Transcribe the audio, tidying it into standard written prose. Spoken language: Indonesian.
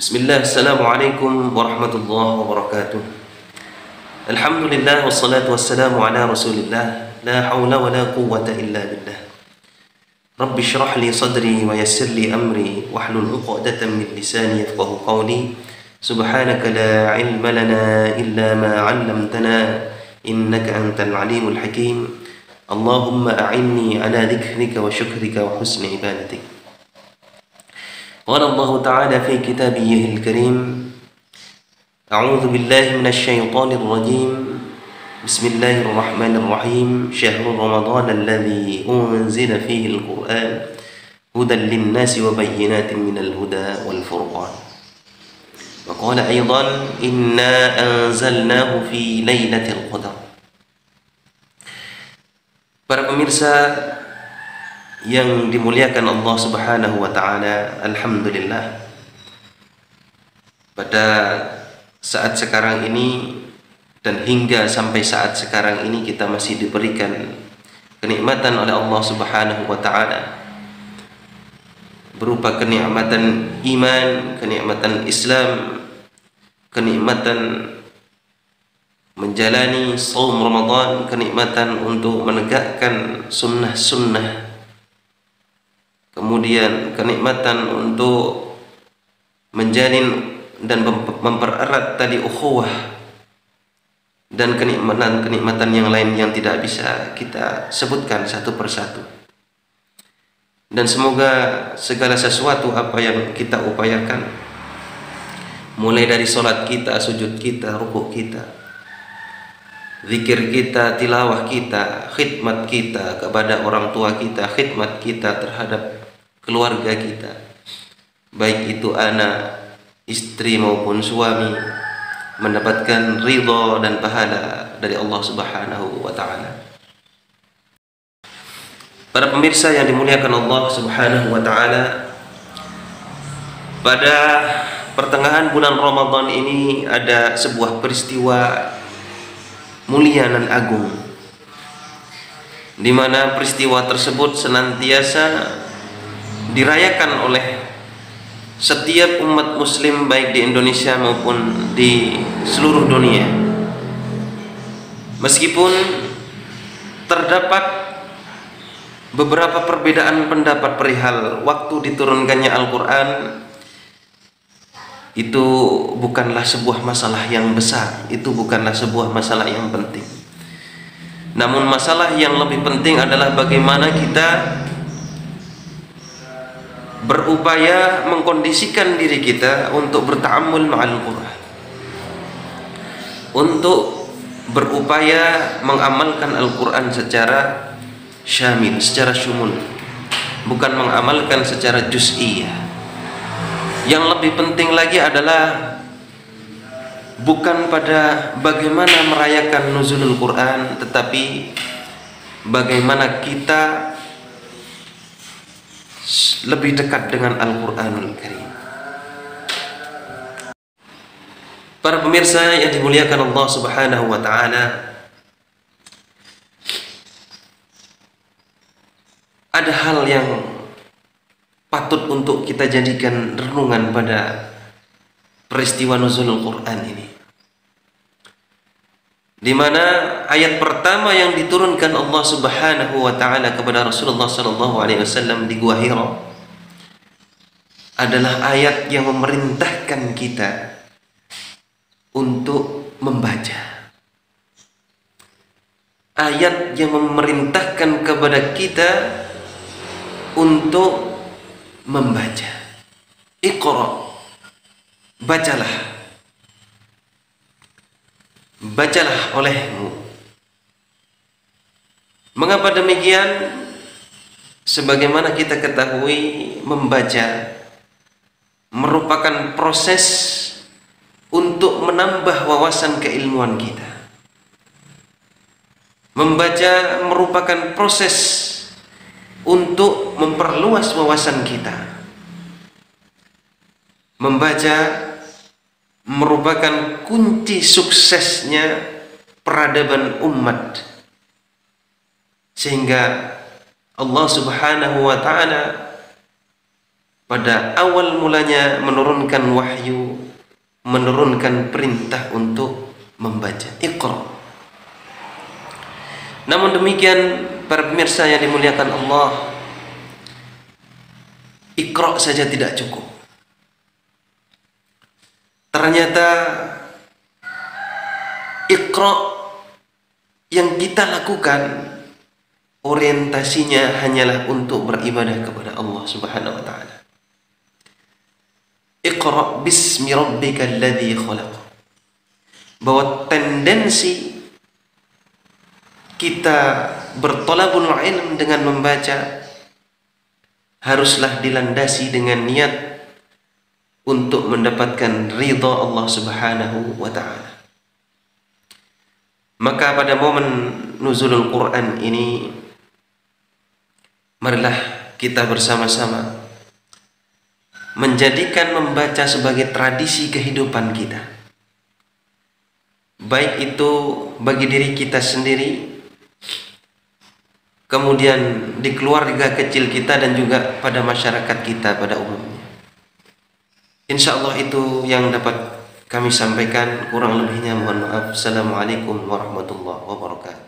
Bismillah, Assalamualaikum warahmatullahi wabarakatuh. Alhamdulillah, wassalatu wassalamu ala rasulillah. La hawla wa la quwwata illa billah. Rabbi syrah li sadri wa yassir li amri wahlul 'uqdatan min lisani yafqahu qawli. Subhanaka la ilma lana illa ma 'allamtana innaka antal alimul hakim. Allahumma a'inni ala dhikrika wa syukrika wa husni ibadatik. قال الله تعالى في كتابه الكريم أعوذ بالله من الشيطان الرجيم بسم الله الرحمن الرحيم شهر رمضان الذي أنزل فيه القرآن هدى للناس وبينات من الهدى والفرقان وقال أيضا إنا أنزلناه في ليلة القدر. Para pemirsa yang dimuliakan Allah Subhanahu wa taala, alhamdulillah pada saat sekarang ini dan hingga sampai saat sekarang ini kita masih diberikan kenikmatan oleh Allah Subhanahu wa taala berupa kenikmatan iman, kenikmatan Islam, kenikmatan menjalani saum Ramadan, kenikmatan untuk menegakkan sunnah-sunnah, kemudian kenikmatan untuk menjalin dan mempererat tali ukhuwah, dan kenikmatan yang lain yang tidak bisa kita sebutkan satu persatu. Dan semoga segala sesuatu apa yang kita upayakan, mulai dari sholat kita, sujud kita, rukuk kita, zikir kita, tilawah kita, khidmat kita kepada orang tua kita, khidmat kita terhadap keluarga kita, baik itu anak, istri maupun suami, mendapatkan ridha dan pahala dari Allah Subhanahu wa taala. Para pemirsa yang dimuliakan Allah Subhanahu wa taala, pada pertengahan bulan Ramadan ini ada sebuah peristiwa mulia dan agung, di mana peristiwa tersebut senantiasa dirayakan oleh setiap umat muslim baik di Indonesia maupun di seluruh dunia. Meskipun terdapat beberapa perbedaan pendapat perihal waktu diturunkannya Al-Quran, itu bukanlah sebuah masalah yang besar, itu bukanlah sebuah masalah yang penting. Namun masalah yang lebih penting adalah bagaimana kita berupaya mengkondisikan diri kita untuk berta'ammul ma'al Quran, untuk berupaya mengamalkan Al-Quran secara syamil, secara syumul, bukan mengamalkan secara juz'iyah. Yang lebih penting lagi adalah bukan pada bagaimana merayakan nuzulul Quran, tetapi bagaimana kita lebih dekat dengan Al-Quranul Karim. Para pemirsa yang dimuliakan Allah Subhanahu wa taala, ada hal yang patut untuk kita jadikan renungan pada peristiwa nuzulul Quran ini, di mana ayat pertama yang diturunkan Allah Subhanahu wa taala kepada Rasulullah sallallahu alaihi wasallam di Gua Hira adalah ayat yang memerintahkan kita untuk membaca. Ayat yang memerintahkan kepada kita untuk membaca. Iqra, bacalah. Bacalah olehmu. Mengapa demikian? Sebagaimana kita ketahui, membaca merupakan proses untuk menambah wawasan keilmuan kita. Membaca merupakan proses untuk memperluas wawasan kita. Membaca merupakan kunci suksesnya peradaban umat, sehingga Allah Subhanahu wa taala pada awal mulanya menurunkan wahyu, menurunkan perintah untuk membaca. Iqra. Namun demikian para pemirsa yang dimuliakan Allah, Iqra saja tidak cukup. Ternyata Iqra yang kita lakukan orientasinya hanyalah untuk beribadah kepada Allah Subhanahu wa taala. Iqra bismi rabbikal ladzi khalaq. Bahwa tendensi kita bertolabul ilm dengan membaca haruslah dilandasi dengan niat untuk mendapatkan ridha Allah Subhanahu wa taala. Maka pada momen nuzulul Quran ini, marilah kita bersama-sama menjadikan membaca sebagai tradisi kehidupan kita. Baik itu bagi diri kita sendiri, kemudian di keluarga kecil kita, dan juga pada masyarakat kita pada umumnya. Insya Allah itu yang dapat kami sampaikan. Kurang lebihnya mohon maaf. Assalamualaikum warahmatullahi wabarakatuh.